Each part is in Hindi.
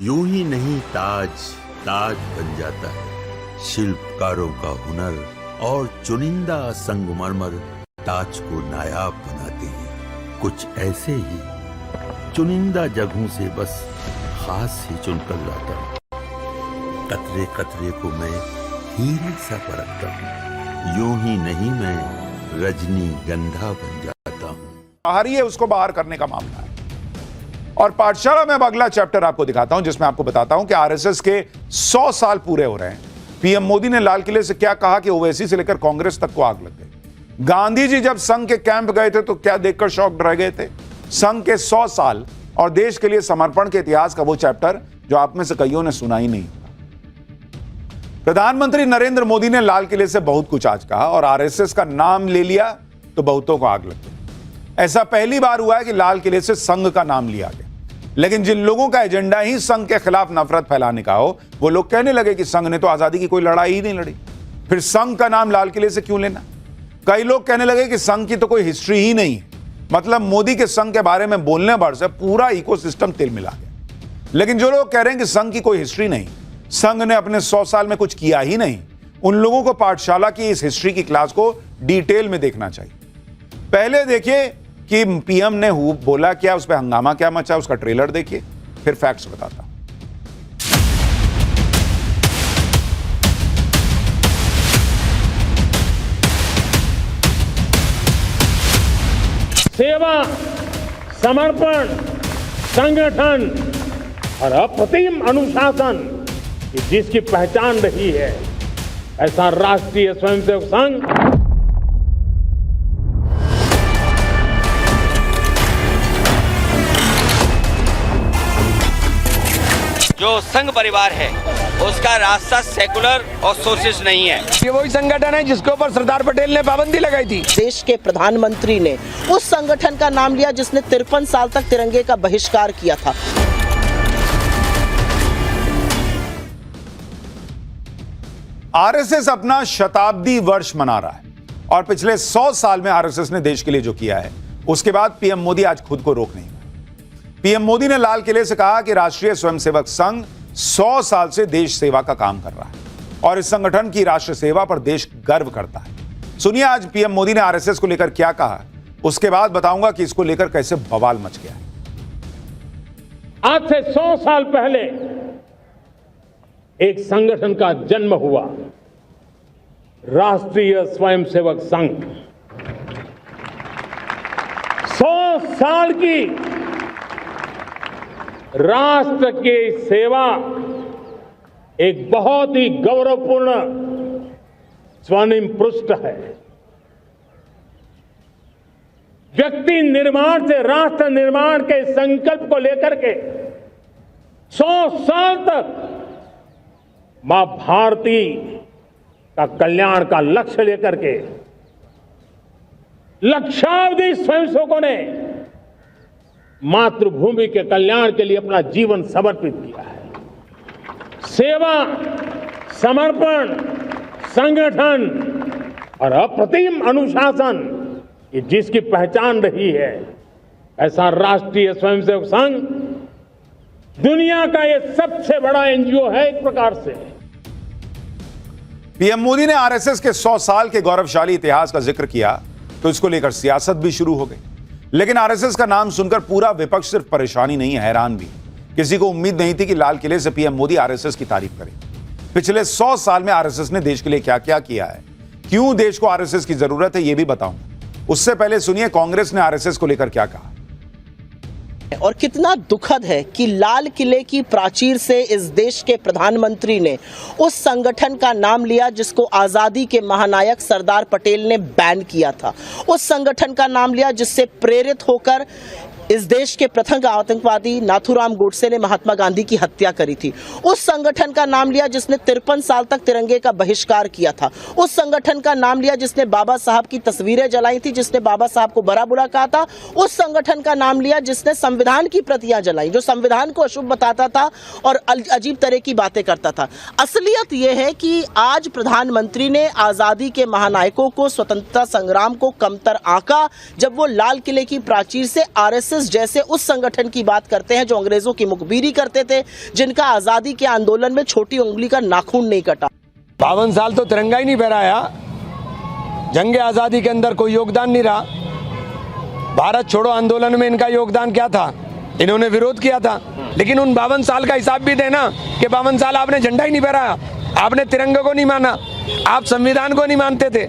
यूं ही नहीं ताज ताज बन जाता है। शिल्पकारों का हुनर और चुनिंदा संगमरमर ताज को नायाब बनाते हैं। कुछ ऐसे ही चुनिंदा जगहों से बस खास ही चुनकर लाता हूँ। कतरे कतरे को मैं हीरे सा परखता हूँ। यूं ही नहीं मैं रजनीगंधा बन जाता हूँ। बाहर ही है, उसको बाहर करने का मामला है। और पाठशाला में अब अगला चैप्टर आपको दिखाता हूं, जिसमें आपको बताता हूं कि आरएसएस के 100 साल पूरे हो रहे हैं। पीएम मोदी ने लाल किले से क्या कहा कि ओवैसी से लेकर कांग्रेस तक को आग लग गई। गांधी जी जब संघ के कैंप गए थे तो क्या देखकर शॉक रह गए थे। संघ के 100 साल और देश के लिए समर्पण के इतिहास का वो चैप्टर जो आप में से कईयों ने सुना ही नहीं। प्रधानमंत्री नरेंद्र मोदी ने लाल किले से बहुत कुछ आज कहा और आरएसएस का नाम ले लिया तो बहुतों को आग लग गई। ऐसा पहली बार हुआ है कि लाल किले से संघ का नाम लिया गया, लेकिन जिन लोगों का एजेंडा ही संघ के खिलाफ नफरत फैलाने का हो, वो लोग कहने लगे कि संघ ने तो आजादी की कोई लड़ाई ही नहीं लड़ी, फिर संघ का नाम लाल किले से क्यों लेना। कई लोग कहने लगे कि संघ की तो कोई हिस्ट्री ही नहीं है, मतलब मोदी के संघ के बारे में बोलने भर से पूरा इकोसिस्टम तिलमिला गया। लेकिन जो लोग कह रहे हैं कि संघ की कोई हिस्ट्री नहीं, संघ ने अपने 100 साल में कुछ किया ही नहीं, उन लोगों को पाठशाला की इस हिस्ट्री की क्लास को डिटेल में देखना चाहिए। पहले देखिए कि पीएम ने बोला क्या, उस पर हंगामा क्या मचा, उसका ट्रेलर देखिए, फिर फैक्ट्स बताता हूं। सेवा, समर्पण, संगठन और अप्रतिम अनुशासन जिसकी पहचान रही है, ऐसा राष्ट्रीय स्वयंसेवक संघ जो संघ परिवार है उसका रास्ता सेकुलर और सोशलिस्ट नहीं है। ये वही संगठन है जिसके ऊपर सरदार पटेल ने पाबंदी लगाई थी। देश के प्रधानमंत्री ने उस संगठन का नाम लिया जिसने 53 साल तक तिरंगे का बहिष्कार किया था। आरएसएस अपना शताब्दी वर्ष मना रहा है और पिछले 100 साल में आरएसएस ने देश के लिए जो किया है, उसके बाद पीएम मोदी आज खुद को रोक नहीं पाए। पीएम मोदी ने लाल किले से कहा कि राष्ट्रीय स्वयंसेवक संघ 100 साल से देश सेवा का काम कर रहा है और इस संगठन की राष्ट्र सेवा पर देश गर्व करता है। सुनिए आज पीएम मोदी ने आरएसएस को लेकर क्या कहा, उसके बाद बताऊंगा कि इसको लेकर कैसे बवाल मच गया है। आज से 100 साल पहले एक संगठन का जन्म हुआ, राष्ट्रीय स्वयंसेवक संघ। 100 साल की राष्ट्र की सेवा एक बहुत ही गौरवपूर्ण स्वर्णिम पृष्ठ है। व्यक्ति निर्माण से राष्ट्र निर्माण के संकल्प को लेकर के 100 साल तक मां भारती का कल्याण का लक्ष्य लेकर के लक्षावधि स्वयंसेवकों ने मातृभूमि के कल्याण के लिए अपना जीवन समर्पित किया है। सेवा, समर्पण, संगठन और अप्रतिम अनुशासन ये जिसकी पहचान रही है, ऐसा राष्ट्रीय स्वयंसेवक संघ दुनिया का ये सबसे बड़ा एनजीओ है एक प्रकार से। पीएम मोदी ने आरएसएस के 100 साल के गौरवशाली इतिहास का जिक्र किया तो इसको लेकर सियासत भी शुरू हो गई। लेकिन आरएसएस का नाम सुनकर पूरा विपक्ष सिर्फ परेशानी नहीं, हैरान भी। किसी को उम्मीद नहीं थी कि लाल किले से पीएम मोदी आरएसएस की तारीफ करें। पिछले 100 साल में आरएसएस ने देश के लिए क्या क्या किया है, क्यों देश को आरएसएस की जरूरत है, यह भी बताऊंगा। उससे पहले सुनिए कांग्रेस ने आरएसएस को लेकर क्या कहा। और कितना दुखद है कि लाल किले की प्राचीर से इस देश के प्रधानमंत्री ने उस संगठन का नाम लिया जिसको आजादी के महानायक सरदार पटेल ने बैन किया था। उस संगठन का नाम लिया जिससे प्रेरित होकर इस देश के प्रथम आतंकवादी नाथूराम गोडसे ने महात्मा गांधी की हत्या करी थी। उस संगठन का नाम लिया जिसने 53 साल तक तिरंगे का बहिष्कार किया था। उस संगठन का नाम लिया जिसने बाबा साहब की तस्वीरें जलाई थी, जिसने बाबा साहब को बड़ा बुरा कहा था। उस संगठन का नाम लिया जिसने संविधान की प्रतियां जलाई, जो संविधान को अशुभ बताता था और अजीब तरह की बातें करता था। असलियत यह है कि आज प्रधानमंत्री ने आजादी के महानायकों को, स्वतंत्रता संग्राम को कमतर आंका जब वो लाल किले की प्राचीर से आरएसएस आरएसएस जैसे उस संगठन की बात करते हैं जो अंग्रेजों की मुखबिरी करते थे, जिनका आजादी के आंदोलन में छोटी उंगली का नाखून नहीं कटा। 52 साल तो तिरंगा ही नहीं फहराया, जंग आज़ादी के अंदर कोई योगदान नहीं रहा। भारत छोड़ो आंदोलन में इनका योगदान क्या था? इन्होंने विरोध किया था, लेकिन उन 52 साल का हिसाब भी देना कि 52 साल आपने झंडा ही नहीं फहराया, आपने तिरंगे को नहीं माना, आप संविधान को नहीं मानते थे,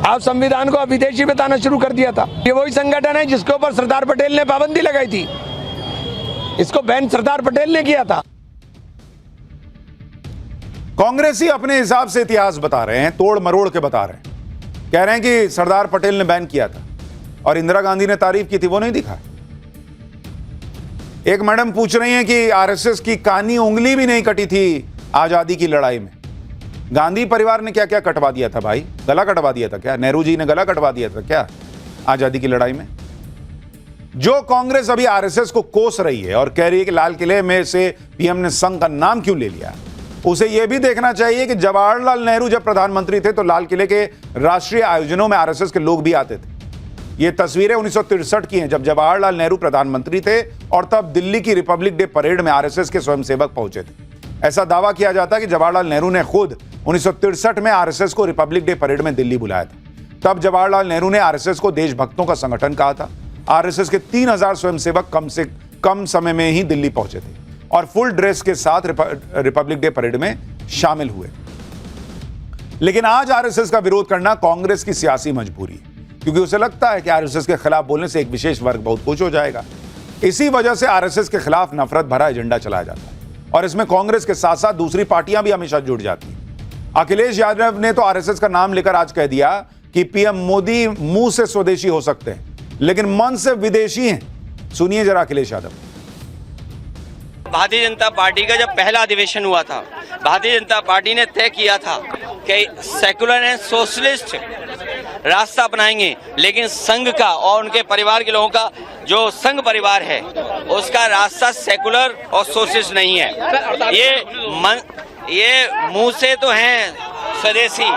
आप संविधान को विदेशी बताना शुरू कर दिया था। ये वही संगठन है जिसके ऊपर सरदार पटेल ने पाबंदी लगाई थी, इसको बैन सरदार पटेल ने किया था। कांग्रेसी अपने हिसाब से इतिहास बता रहे हैं, तोड़ मरोड़ के बता रहे हैं, कह रहे हैं कि सरदार पटेल ने बैन किया था और इंदिरा गांधी ने तारीफ की थी, वो नहीं दिखा। एक मैडम पूछ रही हैं कि आरएसएस की कानी उंगली भी नहीं कटी थी आजादी की लड़ाई में। गांधी परिवार ने क्या क्या कटवा दिया था भाई? गला कटवा दिया था क्या? नेहरू जी ने गला कटवा दिया था क्या आजादी की लड़ाई में? जो कांग्रेस अभी आरएसएस को कोस रही है और कह रही है कि लाल किले में से पीएम ने संघ का नाम क्यों ले लिया, उसे यह भी देखना चाहिए कि जवाहरलाल नेहरू जब प्रधानमंत्री थे तो लाल किले के राष्ट्रीय आयोजनों में आरएसएस के लोग भी आते थे। ये तस्वीरें 1963 की हैं, जब जवाहरलाल नेहरू प्रधानमंत्री थे और तब दिल्ली की रिपब्लिक डे परेड में आरएसएस के स्वयंसेवक पहुंचे थे। ऐसा दावा किया जाता है कि जवाहरलाल नेहरू ने खुद 1963 में आरएसएस को रिपब्लिक डे परेड में दिल्ली बुलाया था। तब जवाहरलाल नेहरू ने आरएसएस को देशभक्तों का संगठन कहा था। आरएसएस के 3000 स्वयंसेवक कम से कम समय में ही दिल्ली पहुंचे थे और फुल ड्रेस के साथ रिपब्लिक डे परेड में शामिल हुए। लेकिन आज आरएसएस का विरोध करना कांग्रेस की सियासी मजबूरी है, क्योंकि उसे लगता है कि आरएसएस के खिलाफ बोलने से एक विशेष वर्ग बहुत खुश हो जाएगा। इसी वजह से आरएसएस के खिलाफ नफरत भरा एजेंडा चलाया जाता है और इसमें कांग्रेस के साथ साथ दूसरी पार्टियां भी हमेशा जुड़ जाती हैं। अखिलेश यादव ने तो आरएसएस का नाम लेकर आज कह दिया कि पीएम मोदी मुंह से स्वदेशी हो सकते हैं लेकिन मन से विदेशी हैं। सुनिए जरा अखिलेश यादव। भारतीय जनता पार्टी का जब पहला अधिवेशन हुआ था, भारतीय जनता पार्टी ने तय किया था कि सेकुलर एंड सोशलिस्ट रास्ता अपनाएंगे, लेकिन संघ का और उनके परिवार के लोगों का जो संघ परिवार है उसका रास्ता सेकुलर और सोशलिस्ट नहीं है। ये मुंह से तो हैं स्वदेशी,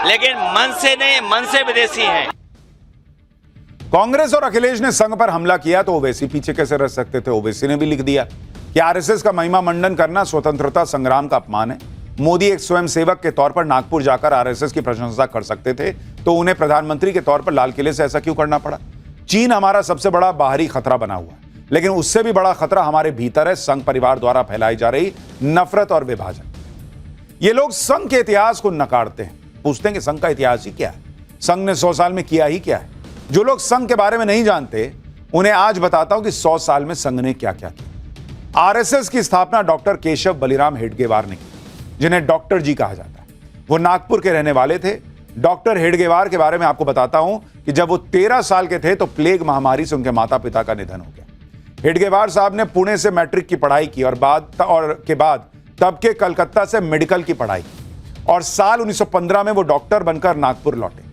लेकिन मन से नहीं, मन से विदेशी हैं। कांग्रेस और अखिलेश ने संघ पर हमला किया तो ओवैसी पीछे कैसे रह सकते थे? ओवैसी ने भी लिख दिया कि आरएसएस का महिमा मंडन करना स्वतंत्रता संग्राम का अपमान है। मोदी एक स्वयंसेवक के तौर पर नागपुर जाकर आरएसएस की प्रशंसा कर सकते थे, तो उन्हें प्रधानमंत्री के तौर पर लाल किले से ऐसा क्यों करना पड़ा? चीन हमारा सबसे बड़ा बाहरी खतरा बना हुआ है, लेकिन उससे भी बड़ा खतरा हमारे भीतर है, संघ परिवार द्वारा फैलाई जा रही नफरत और विभाजन। ये लोग संघ के इतिहास को नकारते हैं, पूछते हैं कि संघ का इतिहास ही क्या है, संघ ने 100 साल में किया ही क्या है। जो लोग संघ के बारे में नहीं जानते उन्हें आज बताता हूं कि 100 साल में संघ ने क्या क्या किया। आरएसएस की स्थापना डॉक्टर केशव बलिराम हेडगेवार ने की, जिन्हें डॉक्टर जी कहा जाता है। वो नागपुर के रहने वाले थे। डॉक्टर हेडगेवार के बारे में आपको बताता हूं कि जब वो 13 साल के थे तो प्लेग महामारी से उनके माता पिता का निधन हो गया। हेडगेवार साहब ने पुणे से मैट्रिक की पढ़ाई की और बाद तब के कलकत्ता से मेडिकल की पढ़ाई की और साल 1915 में वो डॉक्टर बनकर नागपुर लौटे।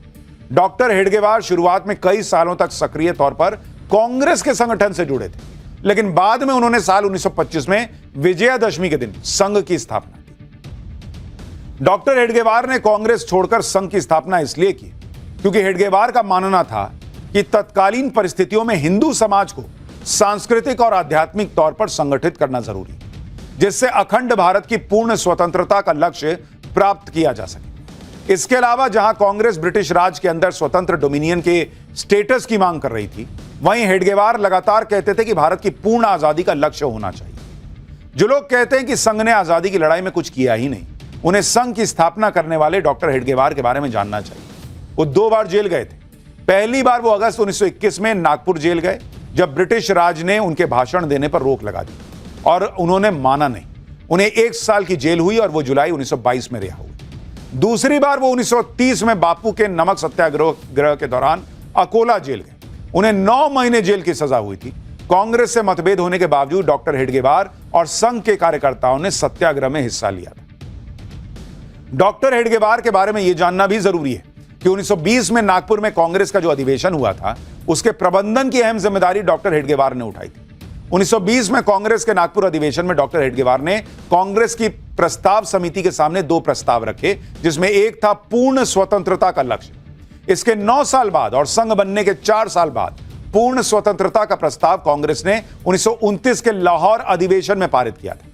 डॉक्टर हेडगेवार शुरुआत में कई सालों तक सक्रिय तौर पर कांग्रेस के संगठन से जुड़े थे, लेकिन बाद में उन्होंने साल 1925 में विजयादशमी के दिन संघ की स्थापना की। डॉक्टर हेडगेवार ने कांग्रेस छोड़कर संघ की स्थापना इसलिए की क्योंकि हेडगेवार का मानना था कि तत्कालीन परिस्थितियों में हिंदू समाज को सांस्कृतिक और आध्यात्मिक तौर पर संगठित करना जरूरी है, जिससे अखंड भारत की पूर्ण स्वतंत्रता का लक्ष्य प्राप्त किया जा सके। इसके अलावा जहां कांग्रेस ब्रिटिश राज के अंदर स्वतंत्र डोमिनियन के स्टेटस की मांग कर रही थी, वहीं हेडगेवार लगातार कहते थे कि भारत की पूर्ण आजादी का लक्ष्य होना चाहिए। जो लोग कहते हैं कि संघ ने आजादी की लड़ाई में कुछ किया ही नहीं, उन्हें संघ की स्थापना करने वाले डॉक्टर हेडगेवार के बारे में जानना चाहिए। वो 2 बार जेल गए थे। पहली बार वो अगस्त 1921 में नागपुर जेल गए, जब ब्रिटिश राज ने उनके भाषण देने पर रोक लगा दी और उन्होंने माना नहीं। उन्हें 1 साल की जेल हुई और वो जुलाई 1922 में रिहा हुए। दूसरी बार वो 1930 में बापू के नमक सत्याग्रह के दौरान अकोला जेल गए। उन्हें 9 महीने जेल की सजा हुई थी। कांग्रेस से मतभेद होने के बावजूद डॉक्टर हेडगेवार और संघ के कार्यकर्ताओं ने सत्याग्रह में हिस्सा लिया था। डॉक्टर हेडगेवार के बारे में यह जानना भी जरूरी है कि 1920 में नागपुर में कांग्रेस का जो अधिवेशन हुआ था, उसके प्रबंधन की अहम जिम्मेदारी डॉक्टर हेडगेवार ने उठाई थी। 1920 में कांग्रेस के नागपुर अधिवेशन में डॉक्टर हेडगेवार ने कांग्रेस की प्रस्ताव समिति के सामने 2 प्रस्ताव रखे, जिसमें एक था पूर्ण स्वतंत्रता का लक्ष्य। इसके 9 साल बाद और संघ बनने के 4 साल बाद पूर्ण स्वतंत्रता का प्रस्ताव कांग्रेस ने 1929 के लाहौर अधिवेशन में पारित किया था।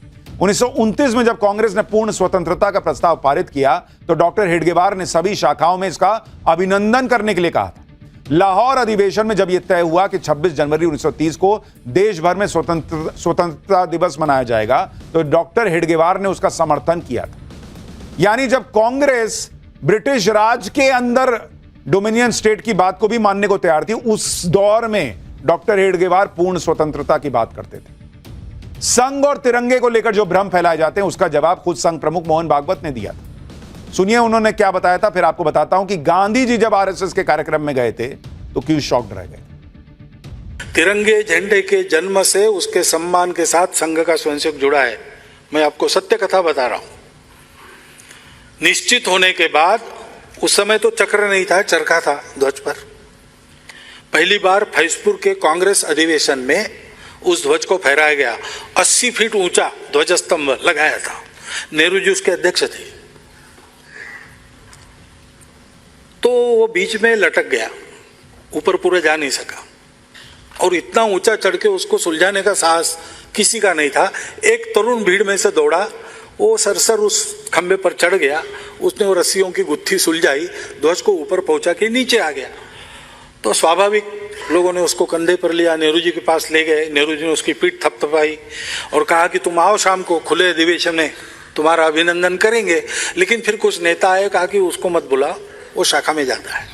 1929 में जब कांग्रेस ने पूर्ण स्वतंत्रता का प्रस्ताव पारित किया तो डॉक्टर हेडगेवार ने सभी शाखाओं में इसका अभिनंदन करने के लिए कहा था। लाहौर अधिवेशन में जब यह तय हुआ कि 26 जनवरी 1930 को देश भर में स्वतंत्रता दिवस मनाया जाएगा तो डॉक्टर हेडगेवार ने उसका समर्थन किया था। यानी जब कांग्रेस ब्रिटिश राज के अंदर डोमिनियन स्टेट की बात को भी मानने को तैयार थी, उस दौर में डॉक्टर हेडगेवार पूर्ण स्वतंत्रता की बात करते थे। संघ और तिरंगे को लेकर जो भ्रम फैलाए जाते हैं उसका जवाब खुद संघ प्रमुख मोहन भागवत ने दिया था। सुनिए उन्होंने क्या बताया था, फिर आपको बताता हूं कि गांधी जी जब आरएसएस के कार्यक्रम में गए थे तो क्यों शॉक्ड रह गए। तिरंगे झंडे के जन्म से उसके सम्मान के साथ संघ का स्वयंसेवक जुड़ा है। मैं आपको सत्य कथा बता रहा हूं। निश्चित होने के बाद उस समय तो चक्र नहीं था, चरखा था ध्वज पर। पहली बार फैजपुर के कांग्रेस अधिवेशन में उस ध्वज को फहराया गया। 80 फीट ऊंचा ध्वज स्तंभ लगाया था। नेहरू जी उसके अध्यक्ष थे। तो वो बीच में लटक गया, ऊपर पूरा जा नहीं सका और इतना ऊंचा चढ़ के उसको सुलझाने का साहस किसी का नहीं था। एक तरुण भीड़ में से दौड़ा, वो सरसर उस खंबे पर चढ़ गया, उसने वो रस्सियों की गुत्थी सुलझाई, ध्वज को ऊपर पहुंचा के नीचे आ गया। तो स्वाभाविक लोगों ने उसको कंधे पर लिया, नेहरू जी के पास ले गए। नेहरू जी ने उसकी पीठ थपथपाई और कहा कि तुम आओ शाम को खुले अधिवेशन में, तुम्हारा अभिनंदन करेंगे। लेकिन फिर कुछ नेता आए, कहा कि उसको मत बुला, वो शाखा में जाता है।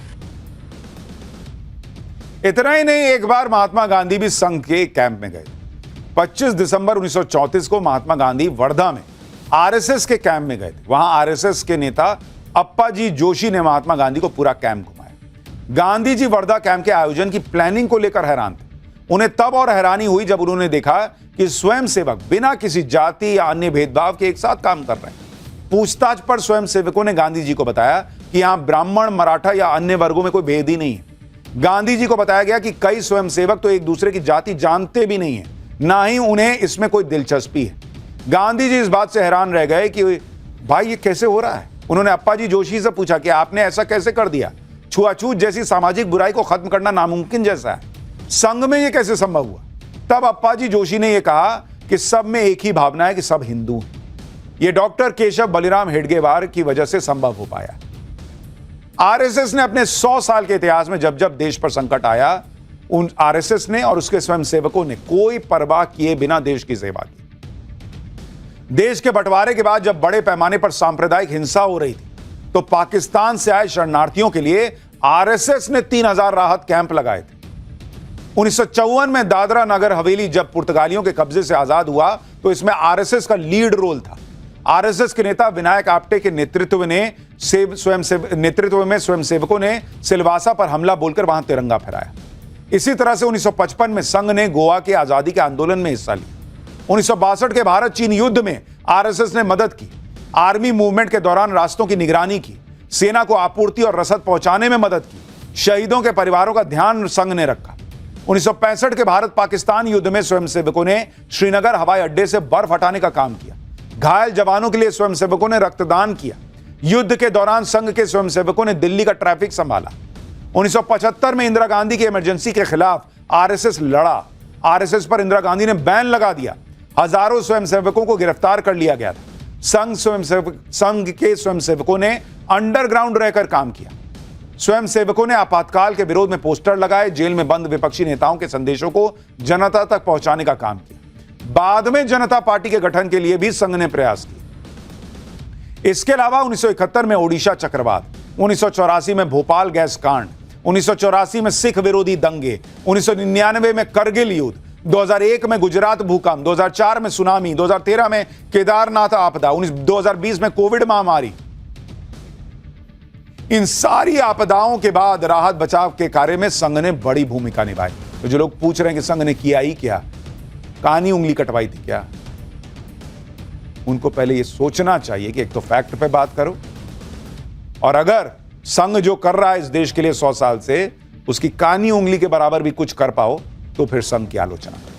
इतना ही नहीं, एक बार महात्मा गांधी भी संघ के कैंप में गए। 25 दिसंबर 1934 को महात्मा गांधी वर्धा में आरएसएस के कैंप में गए थे। वहां आरएसएस के नेता अप्पाजी जोशी ने महात्मा गांधी को पूरा कैंप घुमाया। गांधी जी वर्धा कैंप के आयोजन की प्लानिंग को लेकर हैरान थे। उन्हें तब और हैरानी हुई जब उन्होंने देखा कि स्वयंसेवक बिना किसी जाति या अन्य भेदभाव के एक साथ काम कर रहे हैं। पूछताछ पर स्वयंसेवकों ने गांधी जी को बताया कि यहां ब्राह्मण, मराठा या अन्य वर्गों में कोई भेद ही नहीं है। गांधी जी को बताया गया कि कई स्वयंसेवक तो एक दूसरे की जाति जानते भी नहीं है, ना ही उन्हें इसमें कोई दिलचस्पी है। गांधी जी इस बात से हैरान रह गए कि भाई ये कैसे हो रहा है। उन्होंने अप्पाजी जोशी से पूछा कि आपने ऐसा कैसे कर दिया? छुआछूत जैसी सामाजिक बुराई को खत्म करना नामुमकिन जैसा है, संघ में ये कैसे संभव हुआ? तब अप्पाजी जोशी ने यह कहा कि सब में एक ही भावना है कि सब हिंदू हैं। यह डॉक्टर केशव बलिराम हेडगेवार की वजह से संभव हो पाया। आरएसएस ने अपने 100 साल के इतिहास में जब जब देश पर संकट आया, उन आरएसएस ने और उसके स्वयंसेवकों ने कोई परवाह किए बिना देश की सेवा की। देश के बंटवारे के बाद जब बड़े पैमाने पर सांप्रदायिक हिंसा हो रही थी तो पाकिस्तान से आए शरणार्थियों के लिए आरएसएस ने 3000 राहत कैंप लगाए थे। 1954 में दादरा नगर हवेली जब पुर्तगालियों के कब्जे से आजाद हुआ तो इसमें आरएसएस का लीड रोल था। आरएसएस के नेता विनायक आप्टे के नेतृत्व में स्वयंसेवकों ने सिलवासा पर हमला बोलकर वहां तिरंगा फहराया। इसी तरह से 1955 में संघ ने गोवा के आजादी के आंदोलन में हिस्सा लिया। 1962 के भारत चीन युद्ध में आरएसएस ने मदद की। आर्मी मूवमेंट के दौरान रास्तों की निगरानी की, सेना को आपूर्ति और रसद पहुंचाने में मदद की। शहीदों के परिवारों का ध्यान संघ ने रखा। 1965 के भारत पाकिस्तान युद्ध में स्वयंसेवकों ने श्रीनगर हवाई अड्डे से बर्फ हटाने का काम किया। घायल जवानों के लिए स्वयंसेवकों ने रक्तदान किया। युद्ध के दौरान संघ के स्वयंसेवकों ने दिल्ली का ट्रैफिक संभाला। 1975 में इंदिरा गांधी की इमरजेंसी के खिलाफ आरएसएस लड़ा। आरएसएस पर इंदिरा गांधी ने बैन लगा दिया। हजारों स्वयंसेवकों को गिरफ्तार कर लिया गया था। संघ के स्वयंसेवकों ने अंडरग्राउंड रहकर काम किया। स्वयंसेवकों ने आपातकाल के विरोध में पोस्टर लगाए, जेल में बंद विपक्षी नेताओं के संदेशों को जनता तक पहुंचाने का काम किया। बाद में जनता पार्टी के गठन के लिए भी संघ ने प्रयास किए। इसके अलावा 1971 में ओडिशा चक्रवात, 1984 में भोपाल गैस कांड, 1984 में सिख विरोधी दंगे, 1999 में करगिल युद्ध, 2001 में गुजरात भूकंप, 2004 में सुनामी, 2013 में केदारनाथ आपदा, 2020 में कोविड महामारी। इन सारी आपदाओं के बाद राहत बचाव के कार्य में संघ ने बड़ी भूमिका निभाई। तो जो लोग पूछ रहे हैं कि संघ ने किया ही क्या, कानी उंगली कटवाई थी क्या, उनको पहले यह सोचना चाहिए कि एक तो फैक्ट पे बात करो, और अगर संघ जो कर रहा है इस देश के लिए 100 साल से उसकी कानी उंगली के बराबर भी कुछ कर पाओ तो फिर संघ की आलोचना करो।